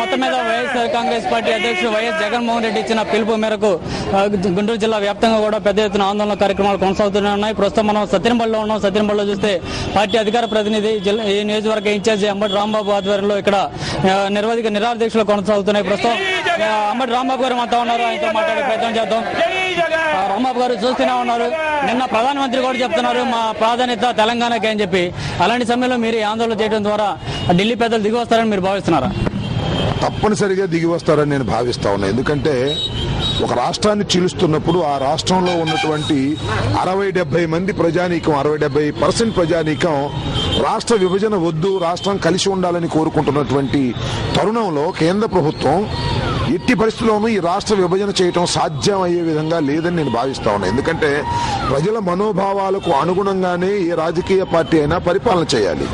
మొత్తం మీద వైఎస్ఆర్ కాంగ్రెస్ పార్టీ అధ్యక్షుడు వైఎస్ జగన్మోహన్ రెడ్డి ఇచ్చిన పిలుపు మేరకు గుంటూరు జిల్లా వ్యాప్తంగా కూడా పెద్ద ఎత్తున ఆందోళన కార్యక్రమాలు కొనసాగుతూనే ఉన్నాయి. ప్రస్తుతం మనం సత్యనపల్లిలో ఉన్నాం. సత్యనపల్లిలో చూస్తే పార్టీ అధికార ప్రతినిధి ఈ నియోజకవర్గ ఇన్ఛార్జి అంబటి రాంబాబు ఆధ్వర్యంలో ఇక్కడ నిరాహార దీక్షలు కొనసాగుతున్నాయి. ప్రస్తుతం అంబటి రాంబాబు గారు అంతా ఉన్నారు. ఆయనతో మాట్లాడే ప్రయత్నం చేద్దాం. రాంబాబు గారు చూస్తూనే ఉన్నారు, నిన్న ప్రధానమంత్రి కూడా చెప్తున్నారు మా ప్రాధాన్యత తెలంగాణకి అని చెప్పి. అలాంటి సమయంలో మీరు ఆందోళన చేయడం ద్వారా ఢిల్లీ పెద్దలు దిగి వస్తారని మీరు భావిస్తున్నారా? తప్పనిసరిగా దిగి వస్తారని నేను భావిస్తా ఉన్నా. ఎందుకంటే ఒక రాష్ట్రాన్ని చీలుస్తున్నప్పుడు ఆ రాష్ట్రంలో ఉన్నటువంటి 60-70 మంది ప్రజానీకం, 60-70% ప్రజానీకం రాష్ట్ర విభజన వద్దు, రాష్ట్రం కలిసి ఉండాలని కోరుకుంటున్నటువంటి తరుణంలో కేంద్ర ప్రభుత్వం ఎట్టి పరిస్థితుల్లోనూ ఈ రాష్ట్ర విభజన చేయటం సాధ్యం అయ్యే విధంగా లేదని నేను భావిస్తా ఉన్నా. ఎందుకంటే ప్రజల మనోభావాలకు అనుగుణంగానే ఏ రాజకీయ పార్టీ అయినా పరిపాలన చేయాలి.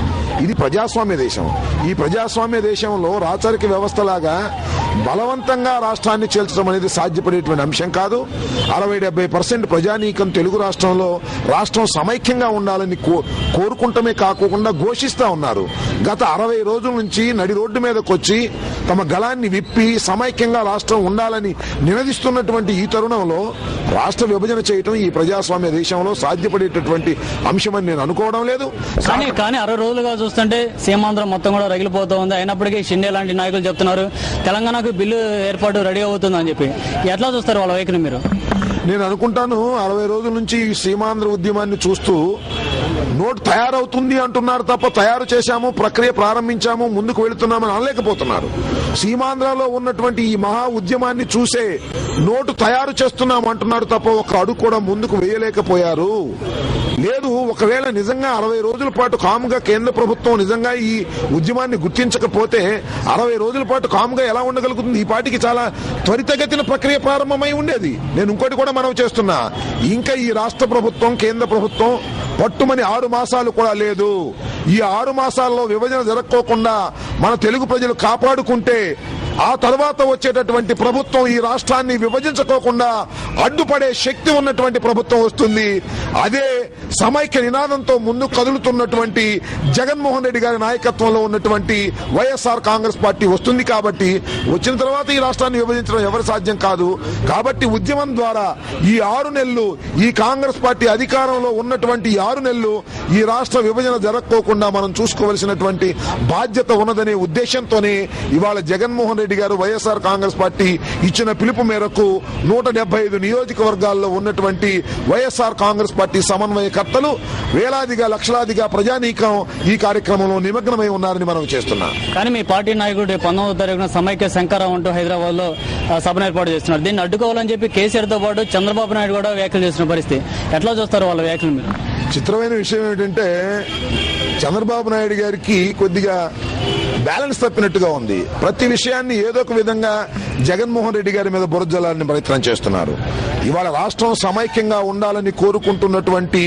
ఇది ప్రజాస్వామ్య దేశం. ఈ ప్రజాస్వామ్య దేశంలో రాచరిక వ్యవస్థలాగా బలవంతంగా రాష్ట్రాన్ని చేల్చడం అనేది సాధ్యపడేటువంటి అంశం కాదు. 60-70% ప్రజానీకం తెలుగు రాష్ట్రంలో రాష్ట్రం సమైక్యంగా ఉండాలని కోరుకుంటమే కాకుండా ఘోషిస్తా ఉన్నారు. గత 60 రోజుల నుంచి నడి రోడ్డు మీదకి వచ్చి తమ గళాన్ని విప్పి సమైక్యంగా రాష్ట్రం ఉండాలని నినదిస్తున్నటువంటి ఈ తరుణంలో రాష్ట్ర విభజన చేయటం ఈ ప్రజాస్వామ్య దేశంలో సాధ్యపడేటటువంటి అంశమని నేను అనుకోవడం లేదు. కానీ 60 రోజులుగా చూస్తుంటే సీమాంధ్రం మొత్తం కూడా రగిలిపోతూ ఉంది. అయినప్పటికీ షిండే లాంటి నాయకులు చెప్తున్నారు తెలంగాణకు బిల్లు ఏర్పాటు రెడీ అవుతుందని చెప్పి. ఎట్లా చూస్తారు వాళ్ళ వైఖరిని మీరు? నేను అనుకుంటాను 60 రోజుల నుంచి ఈ సీమాంధ్ర ఉద్యమాన్ని చూస్తూ నోటు తయారవుతుంది అంటున్నారు తప్ప తయారు చేశాము, ప్రక్రియ ప్రారంభించాము, ముందుకు వెళుతున్నామని అనలేకపోతున్నారు. సీమాంధ్రలో ఉన్నటువంటి ఈ మహా ఉద్యమాన్ని చూసే నోటు తయారు చేస్తున్నాం అంటున్నారు తప్ప ఒక అడుగు కూడా ముందుకు వేయలేకపోయారు. లేదు, ఒకవేళ నిజంగా 60 రోజుల పాటు కాముగా కేంద్ర ప్రభుత్వం నిజంగా ఈ ఉద్యమాన్ని గుర్తించకపోతే 60 రోజుల పాటు కాముగా ఎలా ఉండగలుగుతుంది? ఈ పార్టీకి చాలా త్వరితగతిన ప్రక్రియ ప్రారంభమై ఉండేది. నేను ఇంకోటి కూడా మనవి చేస్తున్నా, ఇంకా ఈ రాష్ట్ర ప్రభుత్వం కేంద్ర ప్రభుత్వం పట్టుమని 6 మాసాలు కూడా లేదు. ఈ 6 మాసాల్లో విభజన జరగకోకుండా మన తెలుగు ప్రజలు కాపాడుకుంటే ఆ తర్వాత వచ్చేటటువంటి ప్రభుత్వం ఈ రాష్ట్రాన్ని విభజించుకోకుండా అడ్డుపడే శక్తి ఉన్నటువంటి ప్రభుత్వం వస్తుంది. అదే సమైక్య నినాదంతో ముందుకు కదులుతున్నటువంటి జగన్మోహన్ రెడ్డి గారి నాయకత్వంలో ఉన్నటువంటి వైఎస్ఆర్ కాంగ్రెస్ పార్టీ వస్తుంది. కాబట్టి వచ్చిన తర్వాత ఈ రాష్ట్రాన్ని విభజించడం ఎవరి సాధ్యం కాదు. కాబట్టి ఉద్యమం ద్వారా ఈ 6 నెలలు ఈ కాంగ్రెస్ పార్టీ అధికారంలో ఉన్నటువంటి 6 నెలలు ఈ రాష్ట్ర విభజన జరగకోకుండా మనం చూసుకోవలసినటువంటి బాధ్యత ఉన్నదనే ఉద్దేశంతోనే ఇవాళ జగన్మోహన్ రెడ్డి గారు వైఎస్ఆర్ కాంగ్రెస్ పార్టీ ఇచ్చిన పిలుపు మేరకు 175 నియోజకవర్గాల్లో ఉన్నటువంటి వైఎస్ఆర్ కాంగ్రెస్ పార్టీ సమన్వయకర్తలు వేలాదిగా లక్షలాదిగా ప్రజానీకం ఈ కార్యక్రమంలో నిమగ్నమై ఉన్నారని మనం చేస్తున్నాం. కానీ మీ పార్టీ నాయకుడు 19వ తారీఖున సమైక్య శంకరం అంటూ హైదరాబాద్ లో సభను ఏర్పాటు చేస్తున్నారు. దీన్ని అడ్డుకోవాలని చెప్పి కేసీఆర్ తో పాటు చంద్రబాబు నాయుడు కూడా వ్యాఖ్యలు చేసిన పరిస్థితి. ఎట్లా చూస్తారు వాళ్ళ వ్యాఖ్యలు మీరు? చిత్రమైన విషయం ఏమిటంటే చంద్రబాబు నాయుడు గారికి కొద్దిగా బ్యాలెన్స్ తప్పినట్టుగా ఉంది. ప్రతి విషయాన్ని ఏదో ఒక విధంగా జగన్మోహన్ రెడ్డి గారి మీద బురజల్లాలని ప్రయత్నం చేస్తున్నారు. ఇవాళ రాష్ట్రం సమైక్యంగా ఉండాలని కోరుకుంటున్నటువంటి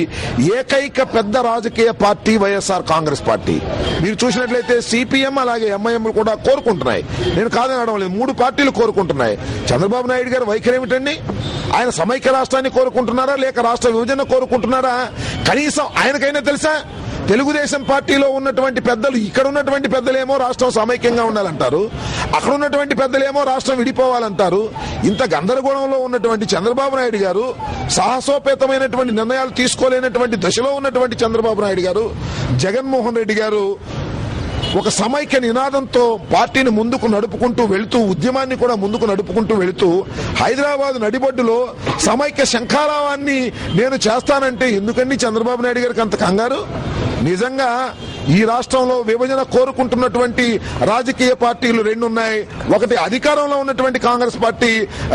ఏకైక పెద్ద రాజకీయ పార్టీ వైఎస్ఆర్ కాంగ్రెస్ పార్టీ. మీరు చూసినట్లయితే సిపిఎం అలాగే ఎంఐఎం కూడా కోరుకుంటున్నాయి. నేను కాదని అనడం లేదు, 3 పార్టీలు కోరుకుంటున్నాయి. చంద్రబాబు నాయుడు గారి వైఖరి ఏమిటండి? ఆయన సమైక్య రాష్ట్రాన్ని కోరుకుంటున్నారా లేక రాష్ట్ర విభజన కోరుకుంటున్నారా? కనీసం ఆయనకైనా తెలుసా? తెలుగుదేశం పార్టీలో ఉన్నటువంటి పెద్దలు, ఇక్కడ ఉన్నటువంటి పెద్దలేమో రాష్ట్రం సమైక్యంగా ఉండాలంటారు, అక్కడ ఉన్నటువంటి పెద్దలేమో రాష్ట్రం విడిపోవాలంటారు. ఇంత గందరగోళంలో ఉన్నటువంటి చంద్రబాబు నాయుడు గారు, సాహసోపేతమైనటువంటి నిర్ణయాలు తీసుకోలేనటువంటి దశలో ఉన్నటువంటి చంద్రబాబు నాయుడు గారు, జగన్మోహన్ రెడ్డి గారు ఒక సమైక్య నినాదంతో పార్టీని ముందుకు నడుపుకుంటూ వెళుతూ, ఉద్యమాన్ని కూడా ముందుకు నడుపుకుంటూ వెళుతూ హైదరాబాద్ నడిబొడ్డులో సమైక్య శంఖారావాన్ని నేను చేస్తానంటే ఎందుకండి చంద్రబాబు నాయుడు గారికి అంత కంగారు? నిజంగా ఈ రాష్ట్రంలో విభజన కోరుకుంటున్నటువంటి రాజకీయ పార్టీలు 2 ఉన్నాయి. ఒకటి అధికారంలో ఉన్నటువంటి కాంగ్రెస్ పార్టీ,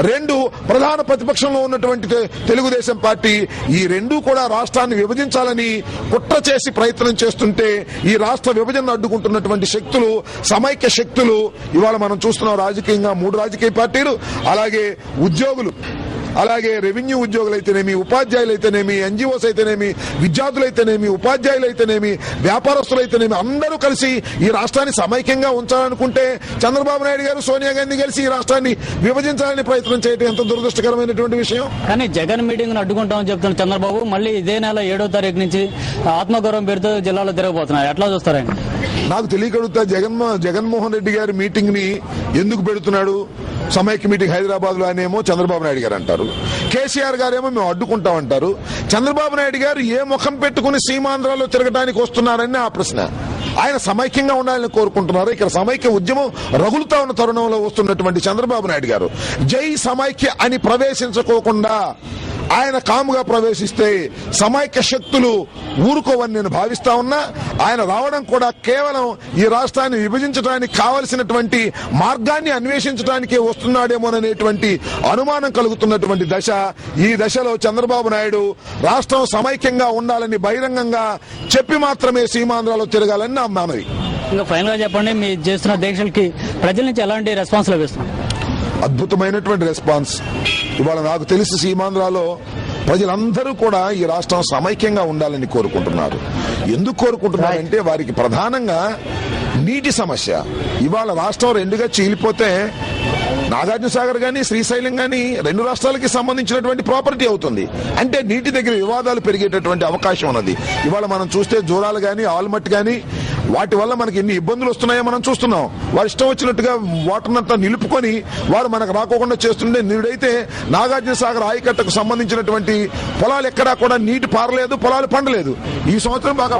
2 ప్రధాన ప్రతిపక్షంలో ఉన్నటువంటి తెలుగుదేశం పార్టీ. ఈ 2 కూడా రాష్ట్రాన్ని విభజించాలని కుట్ర చేసి ప్రయత్నం చేస్తుంటే ఈ రాష్ట్ర విభజన అడ్డుకుంటున్నటువంటి శక్తులు, సమైక్య శక్తులు ఇవాళ మనం చూస్తున్నాం. రాజకీయంగా 3 రాజకీయ పార్టీలు, అలాగే ఉద్యోగులు, అలాగే రెవెన్యూ ఉద్యోగులైతేనేమి, ఉపాధ్యాయులైతేనేమి, ఎన్జిఓస్ అయితేనేమి, విద్యార్థులైతేనేమి, ఉపాధ్యాయులైతేనేమి, వ్యాపారస్తులైతేనేమి అందరూ కలిసి ఈ రాష్ట్రాన్ని సమైక్యంగా ఉంచాలనుకుంటే చంద్రబాబు నాయుడు గారు, సోనియా గాంధీ కలిసి ఈ రాష్ట్రాన్ని విభజించాలని ప్రయత్నం చేయడం ఎంత దురదృష్టకరమైనటువంటి విషయం. కానీ జగన్ మీటింగ్ అడ్డుకుంటామని చెప్తున్న చంద్రబాబు మళ్ళీ ఇదే నెల 7వ తారీఖు నుంచి ఆత్మగౌరవం పేరుతో జిల్లాలో తిరగబోతున్నారు. ఎట్లా చూస్తారండి? నాకు తెలియకడుగుతా జగన్మోహన్ రెడ్డి గారి మీటింగ్ ని ఎందుకు పెడుతున్నాడు? సమైక్య మీటింగ్ హైదరాబాద్ లో అనేమో చంద్రబాబు నాయుడు గారు అంటారు, కేసీఆర్ గారేమో మేము అడ్డుకుంటామంటారు. చంద్రబాబు నాయుడు గారు ఏ ముఖం పెట్టుకుని సీమాంధ్రాలో తిరగడానికి వస్తున్నారని ఆ ప్రశ్న. ఆయన సమైక్యంగా ఉండాలని కోరుకుంటున్నారు. ఇక్కడ సమైక్య ఉద్యమం రగులుతా ఉన్న తరుణంలో వస్తున్నటువంటి చంద్రబాబు నాయుడు గారు జై సమైక్య అని ప్రవేశించుకోకుండా ఆయన కాముగా ప్రవేశిస్తే సమైక్య శక్తులు ఊరుకోవని నేను భావిస్తా ఉన్నా. ఆయన రావడం కూడా కేవలం ఈ రాష్ట్రాన్ని విభజించడానికి కావలసినటువంటి మార్గాన్ని అన్వేషించడానికే వస్తున్నాడేమోననేటువంటి అనుమానం కలుగుతున్నటువంటి దశ. ఈ దశలో చంద్రబాబు నాయుడు రాష్ట్రం సమైక్యంగా ఉండాలని బహిరంగంగా చెప్పి మాత్రమే సీమాంధ్రాలో తిరగాలని నా మనవి. ఇంకా ఫైనల్ గా చెప్పండి, మీరు చేస్తున్న దీక్షలకి ప్రజల నుంచి ఎలాంటి రెస్పాన్స్ లభిస్తుంది? అద్భుతమైనటువంటి రెస్పాన్స్. ఇవాళ నాకు తెలిసి సీమాంధ్రాలో ప్రజలందరూ కూడా ఈ రాష్ట్రం సమైక్యంగా ఉండాలని కోరుకుంటున్నారు. ఎందుకు కోరుకుంటున్నారంటే వారికి ప్రధానంగా నీటి సమస్య. ఇవాళ రాష్ట్రం రెండుగా చీలిపోతే నాగార్జున సాగర్ గాని శ్రీశైలం గాని రెండు రాష్ట్రాలకి సంబంధించినటువంటి ప్రాపర్టీ అవుతుంది. అంటే నీటి దగ్గర వివాదాలు పెరిగేటటువంటి అవకాశం ఉన్నది. ఇవాళ మనం చూస్తే జోరాలు గాని ఆల్మట్ గాని వాటి వల్ల మనకి ఎన్ని ఇబ్బందులు వస్తున్నాయో మనం చూస్తున్నాం. వారు ఇష్టం వచ్చినట్టుగా వాటర్ అంతా నిలుపుకొని వారు మనకు రాకోకుండా చేస్తుంటే, నేడైతే నాగార్జున సాగర్ ఆయకట్టకు సంబంధించినటువంటి పొలాలు ఎక్కడా కూడా నీటి పారలేదు, పొలాలు పండలేదు. ఈ సంవత్సరం బాగా